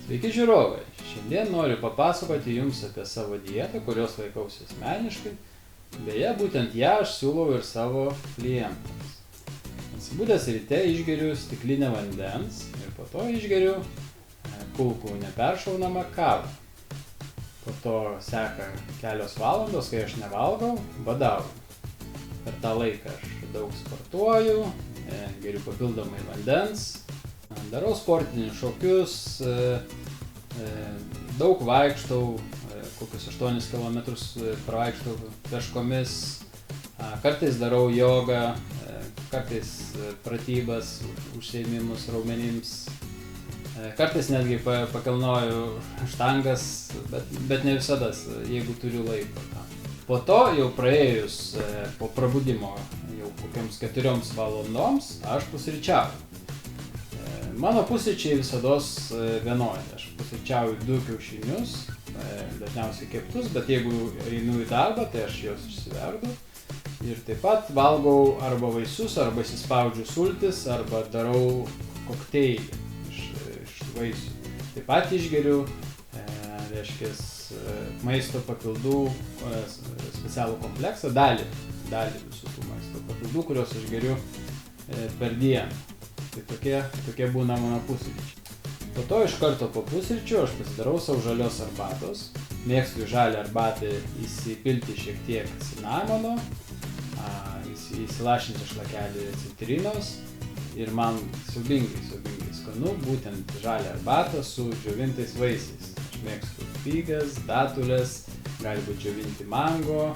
Sveiki žiūrovai! Šiandien noriu papasakoti jums apie savo dietą, kurios laikausi asmeniškai. Beje, būtent ją aš siūlau ir savo klientams. Atsibudęs ryte išgeriu stiklinę vandens ir po to išgeriu kulkų neperšaunamą kavą. Po to seka kelios valandos, kai aš nevalgau, badauju. Per tą laiką aš daug sportuoju, geriu papildomai vandens, darau sportinius šokius, daug vaikštau, kokius 8 km pravaikštau peškomis, kartais darau jogą, kartais pratybas, užsiėmimus raumenims, kartais netgi pakelnoju štangas, bet ne visada, jeigu turiu laiko. Po to jau praėjus po prabudimo jau kokiams 4 valandoms aš pusryčiauju. Mano pusryčiai visados vienodi. Aš pusryčiauju 2 kiaušinius, dažniausiai keptus, bet jeigu einu į darbą, tai aš juos išsiverdu. Ir taip pat valgau arba vaisius, arba įsispaudžiu sultis, arba darau kokteilį iš vaisių. Taip pat išgeriu, maisto papildų specialų kompleksą, dalį visų tų maisto papildų, kuriuos aš geriu per dieną. Tai tokie būna mano pusryčiai. Po to iš karto po pusryčių aš pasidarau savo žalios arbatos. Mėgstu į žalią arbatą įsipilti šiek tiek cinamono, įsilašinti šlakelį citrinos ir man siaubingai skanu būtent žalią arbatą su džiovintais vaisiais. Aš mėgstu figas, datulės, gali būti džiovinti mango,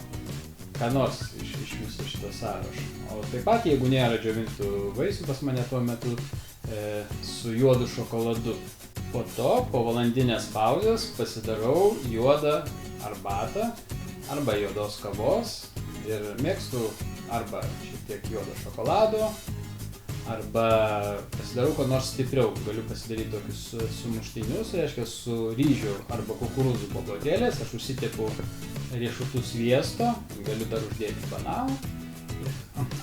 ką nors iš viso šito sąrašo. O taip pat, jeigu nėra džiovintų vaisių pas mane tuo metu, su juodu šokoladu. Po to, po valandinės pauzės, pasidarau juodą arbatą arba juodos kavos ir mėgstu arba šiek tiek juodo šokolado, arba pasidarau ko nors stipriau. Galiu pasidaryti tokius sumuštinius, reiškia su ryžių arba kukurūzų paplotėlės. Aš užsitepu riešutų sviesto, galiu dar uždėti bananų.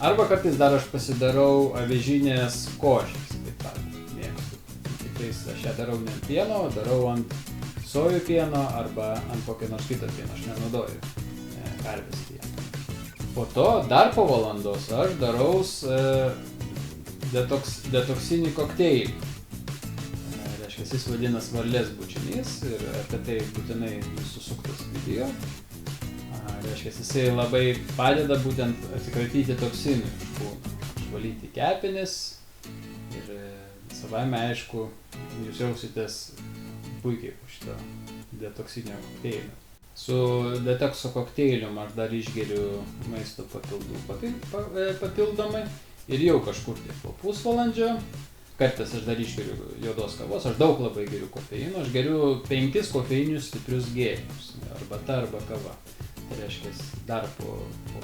Arba kartais dar aš pasidarau avižinės košės, taip pat mėgstu. Tikrais aš ją darau ne ant pieno, darau ant sojų pieno arba ant kokio nors kito pieno. Aš nenaudoju karvės pieno. Po to, dar po valandos, aš daraus detoksinį kokteilį. Reiškia, jis vadinas varlės bučinys ir apie tai būtinai susuktas video. Reiškia, jisai labai padeda būtent atsikratyti toksinų iš kūno, išvalyti kepenis ir savaime aišku, jūs jausitės puikiai po šito detoksinio kokteilio. Su detokso kokteiliu aš dar išgeriu maisto papildų papildomai ir jau kažkur tai po pusvalandžio, kartais aš dar išgeriu juodos kavos, aš daug labai geriu kofeino, aš geriu 5 kofeinius stiprius gėrimus, arbata arba kava. Tai reiškia, dar po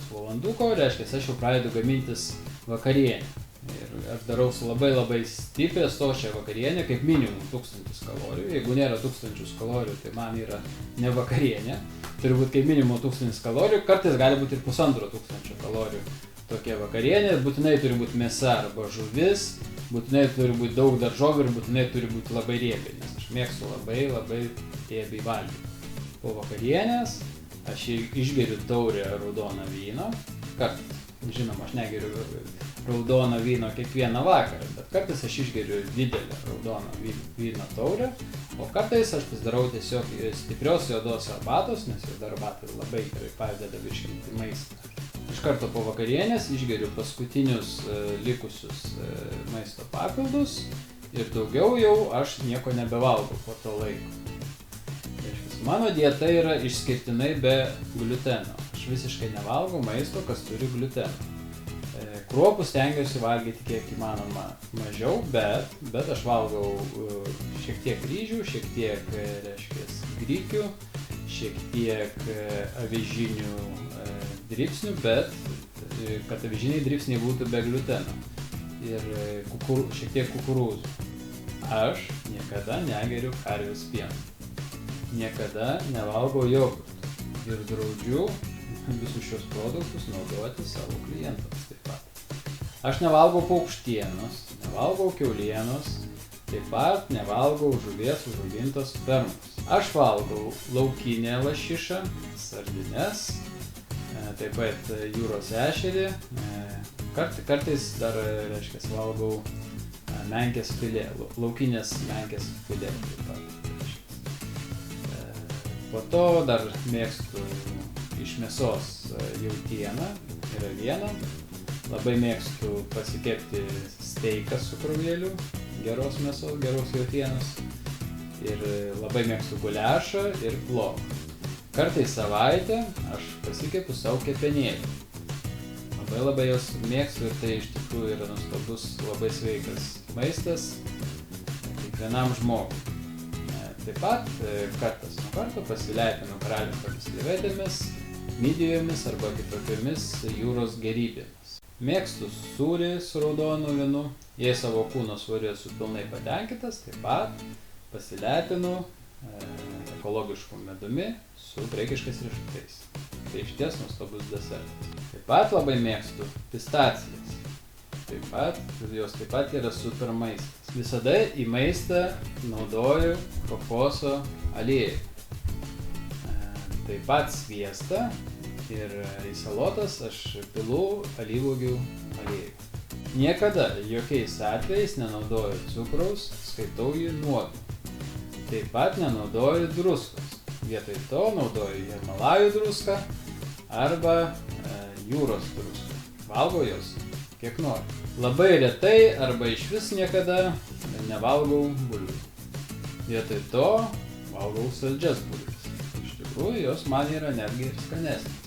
valanduko, reiškia, aš jau pradedu gamintis vakarienę. Ir aš darau su labai stiprią sočią vakarienę, kaip minimum 1000 kalorijų. Jeigu nėra 1000 kalorijų, tai man yra ne vakarienė. Turi būti kaip minimum 1000 kalorijų, kartais gali būti ir 1500 kalorijų. Tokia vakarienė, būtinai turi būti mėsa arba žuvis, būtinai turi būti daug daržovių ir būtinai turi būti labai riebiai, nes aš mėgstu labai riebiai valgyti. Po vakarienės aš išgeriu taurę raudoną vyno. Kartais, žinoma, aš negeriu raudono vyno kiekvieną vakarą, bet kartais aš išgeriu didelę raudono vyno taurę, o kartais aš pasidarau tiesiog stiprios juodos arbatos, nes juoda arbata labai gerai padeda virškinti maistą. Iš karto po vakarienės išgeriu paskutinius likusius maisto papildus ir daugiau jau aš nieko nebevalgau po to laiko. Mano dieta yra išskirtinai be gliuteno. Aš visiškai nevalgau maisto, kas turi gliuteno. Kruopų stengiuosi valgyti kiek įmanoma mažiau, bet aš valgau šiek tiek ryžių, šiek tiek, grikių, šiek tiek avižinių dribsnių, bet kad avižiniai dribsniai būtų be gliuteno. Ir šiek tiek kukurūzų. Aš niekada negeriu karvės pieno. Niekada nevalgau jogurtų ir draudžiu visus šios produktus naudoti savo klientams taip pat. Aš nevalgau paukštienos, nevalgau kiaulienos, taip pat nevalgau žuvies užaugintos fermos. Aš valgau laukinę lašišą, sardines, taip pat jūros ešerį, kartais dar, reiškia, valgau menkės filė, laukinės menkės filė taip pat. Po to dar mėgstu iš mėsos jautieną ir avieną. Labai mėgstu pasikepti steiką su kraujeliu, geros mėsos, geros jautienos. Ir labai mėgstu guliašą ir plovą. Kartais savaitę aš pasikepu savo kepenėlį. Labai jos mėgstu ir tai iš tikrųjų yra nuostabus, labai sveikas maistas kiekvienam žmogui. Taip pat kartas nuo karto pasileipinu karališkomis krevetėmis, midijomis arba kitokiomis jūros gėrybėmis. Mėgstu sūrį su raudonu vynu, jei savo kūno svoriu esu pilnai patenkintas, taip pat pasileipinu ekologišku medumi su graikiškais riešutais. Tai išties nuostabus desertas. Taip pat labai mėgstu pistacijas. Jos taip pat yra super maistas. Visada į maistą naudoju kokoso aliejų. Taip pat sviestą ir į salotas aš pilu alyvuogių aliejų. Niekada jokiais atvejais nenaudoju cukraus, skaitau jį nuodu. Taip pat nenaudoju druskos. Vietoj to naudoju Himalajų druską arba jūros druską. Valgau jos kiek noriu. Labai retai arba išvis niekada nevalgau bulvių. Vietoj to valgau saldžias bulves. Iš tikrųjų, jos man yra netgi ir skanesnės.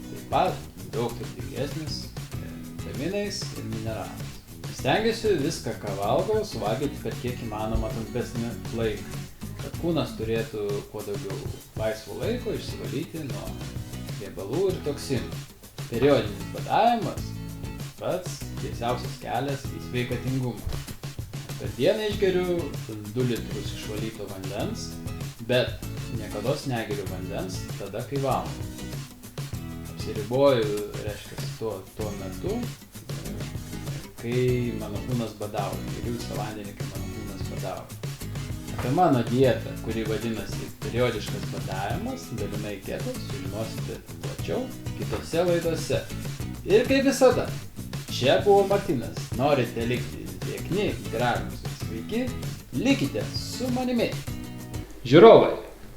Taip pat daug turtingesnis vitaminais ir mineralais. Stengiuosi viską, ką valgau, suvalgyti per kiek įmanoma trumpesnį laiką, kad kūnas turėtų kuo daugiau laisvo laiko išsivalyti nuo riebalų ir toksinų. Periodinis badavimas pats tiesiausias kelias į sveikatingumą. Per dieną išgeriu 2 litrus išvalyto vandens, bet niekados negeriu vandens tada, kai valgau. Apsiriboju, reiškia, tuo metu, kai mano kūnas badauja. Geriu visą vandenį, kai mano kūnas badauja. Apie mano dietą, kuri vadinasi periodiškas badavimas, dalinai keto, sužinosite plačiau kitose laidose. Ir kaip visada, čia buvo Martynas. Norite likti liekni, gražūs ir sveiki, likite su manimi. Žiūrovai,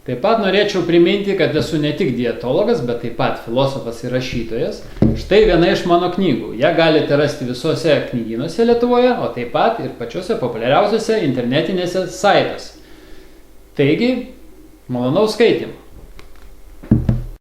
taip pat norėčiau priminti, kad esu ne tik dietologas, bet taip pat filosofas ir rašytojas. Štai viena iš mano knygų. Ją galite rasti visose knygynuose Lietuvoje, o taip pat ir pačiuose populiariausiuose internetinėse saituose. Taigi, malonaus skaitymo.